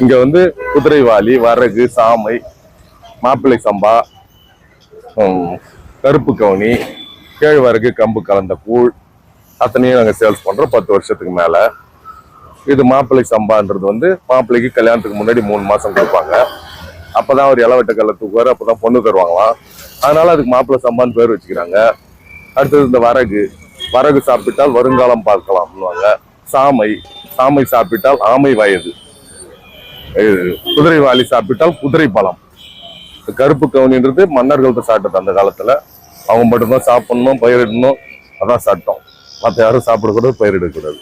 இங்க வந்து குதிரைவாலி, வரகு, சாமை, மாப்பிள்ளை சம்பா, கருப்பு கவுனி, கேழ்வரகு, கம்பு கலந்த கூழ் அத்தனையும் நாங்கள் சேல்ஸ் பண்றோம் 10 வருஷத்துக்கு மேல. இது மாப்பிள்ளை சம்பான்றது வந்து மாப்பிள்ளைக்கு கல்யாணத்துக்கு முன்னாடி 3 மாசம் கொடுப்பாங்க. அப்பதான் ஒரு இளவட்ட கல்ல தூக்குவாரு, அப்பதான் பொண்ணு தருவாங்களாம். அதனால அதுக்கு மாப்பிள்ளை சம்பான்னு பேர் வச்சுக்கிறாங்க. அடுத்தது இந்த வரகு சாப்பிட்டால் வருங்காலம் பார்க்கலாம்னுவாங்க. சாமை சாப்பிட்டால் ஆமை வயது, குதிரைவாலி சாப்பிட்டால் குதிரை பலம். கருப்பு கவுனின்றது மன்னர்கள் சாப்பிட்டது அந்த காலத்துல. அவங்க மட்டும்தான் சாப்பிடணும், பயிரிடணும், அதான் சட்டம். மற்ற யாரும் சாப்பிடக்கூடாது, பயிரிடக்கூடாது.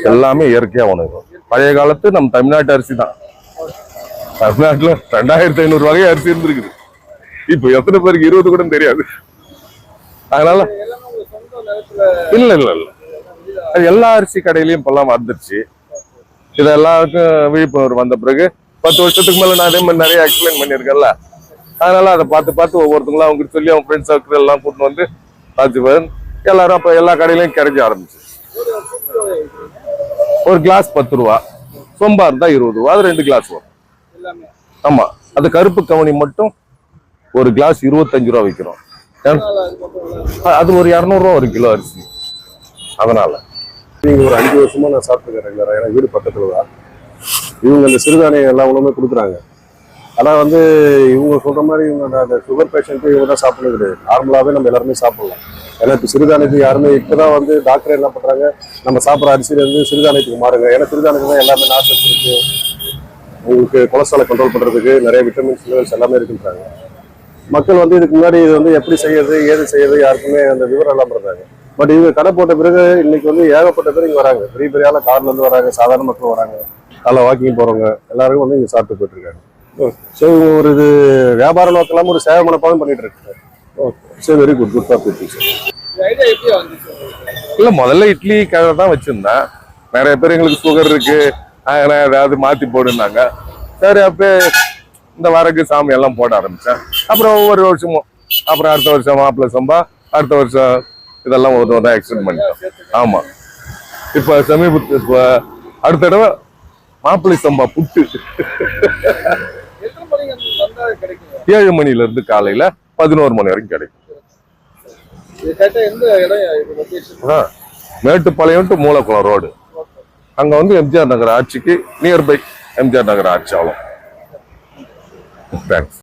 எல்லாமே இயற்கையா உணவு. பழைய காலத்து நம்ம தமிழ்நாட்டு அரிசி தான். தமிழ்நாட்டுல 2500 வகை அரிசி இருந்திருக்குது. இப்ப எத்தனை பேருக்கு 20 கூட தெரியாது. அதனால இல்ல எல்லா அரிசி கடையிலயும் இப்பெல்லாம் வந்துருச்சு. இது எல்லாருக்கும் விழிப்புணர்வு வந்த பிறகு 10 வருஷத்துக்கு மேல நான் அதே மாதிரி நிறைய எக்ஸ்பிளைன் பண்ணியிருக்கேன்ல. அதனால அதை பார்த்து ஒவ்வொருத்தங்களும் அவங்க சொல்லி அவங்க ஃப்ரெண்ட்ஸ் சர்க்கிள் எல்லாம் கூட்டு வந்து பார்த்து எல்லாரும் அப்ப எல்லா கடையிலையும் கிடைக்க ஆரம்பிச்சு. ஒரு கிளாஸ் 10 ரூபா, சொம்பா இருந்தா 20 ரூபா, அது 2 கிளாஸ் வரும். ஆமா, அது கருப்பு கவுனி மட்டும் ஒரு கிளாஸ் 25 ரூபா விற்கிறோம். அது ஒரு 200 ரூபா ஒரு கிலோ அரிசி. அதனால நீங்க ஒரு 5 வருஷமா நான் சாப்பிட்டுக்கிறேன் ரெகுலரா. எனக்கு வீடு பக்கத்துல தான். இவங்க இந்த சிறுதானியம் எல்லா உணவுமே கொடுக்குறாங்க. ஆனா வந்து இவங்க சொல்ற மாதிரி இவங்க அந்த சுகர் பேஷண்ட்டு இவங்க தான் சாப்பிடணும் கிடையாது. நார்மலாவே நம்ம எல்லாருமே சாப்பிடலாம். ஏன்னா இப்போ சிறுதானியத்துக்கு யாருமே இப்பதான் வந்து டாக்டர் என்ன பண்றாங்க, நம்ம சாப்பிட்ற அரிசியில இருந்து சிறுதானியத்துக்கு மாறுங்க. ஏன்னா சிறுதானியத்துக்கு தான் எல்லாமே நாசத்து இருக்கு. உங்களுக்கு கொலஸ்ட்ராலை கண்ட்ரோல் பண்றதுக்கு நிறைய விட்டமின்ஸ் மினரல்ஸ் எல்லாமே இருக்குன்றாங்க. மக்கள் வந்து இதுக்கு முன்னாடி இது வந்து எப்படி செய்யறது, ஏது செய்யறது யாருக்குமே அந்த விவரம் எல்லாம் பண்றாங்க. பட் இவங்க கடை போட்ட பிறகு இன்னைக்கு வந்து ஏகப்பட்ட பேர் இங்க வராங்க. பெரிய ஆள கார்ல இருந்து வராங்க, சாதாரண மக்கள் வராங்க, நல்லா வாக்கிங் போறவங்க எல்லாருக்கும் வந்து இங்க சாப்பிட்டு போயிட்டு இருக்காங்க. ஸோ இவங்க ஒரு இது வியாபார நோக்கம் இல்லாம ஒரு சேவை மனப்பாடம் பண்ணிட்டு இருக்காங்க. Okay, very good topic sir. இல்ல முதல்ல இட்லி கடை தான் வச்சிருந்தேன். நிறைய பேர் எங்களுக்கு சுகர் இருக்கு, ஏதாவது மாத்தி போடுனாங்க. சரி, அப்ப இந்த வரகு சாமி எல்லாம் போட ஆரம்பிச்சேன். அப்புறம் ஒவ்வொரு வருஷமும், அப்புறம் அடுத்த வருஷம் மாப்பிள்ளை சம்பா, அடுத்த வருஷம் இதெல்லாம் ஒரு தான் எக்ஸ்டெண்ட் பண்ணிட்டோம். ஆமா, இப்ப சமீபத்து அடுத்த தடவை மாப்பிள்ளை சம்பா புட்டு 7 மணில இருந்து காலையில 11 மணி வரைக்கும் கிடைக்கும். Mettupalayam to Moolakulam road. அங்க வந்து எம்ஜிஆர் நகர் ஆட்சிக்கு நியர்பை. எம்ஜிஆர் நகர் ஆட்சி. அவ்வளோ. தேங்க்ஸ்.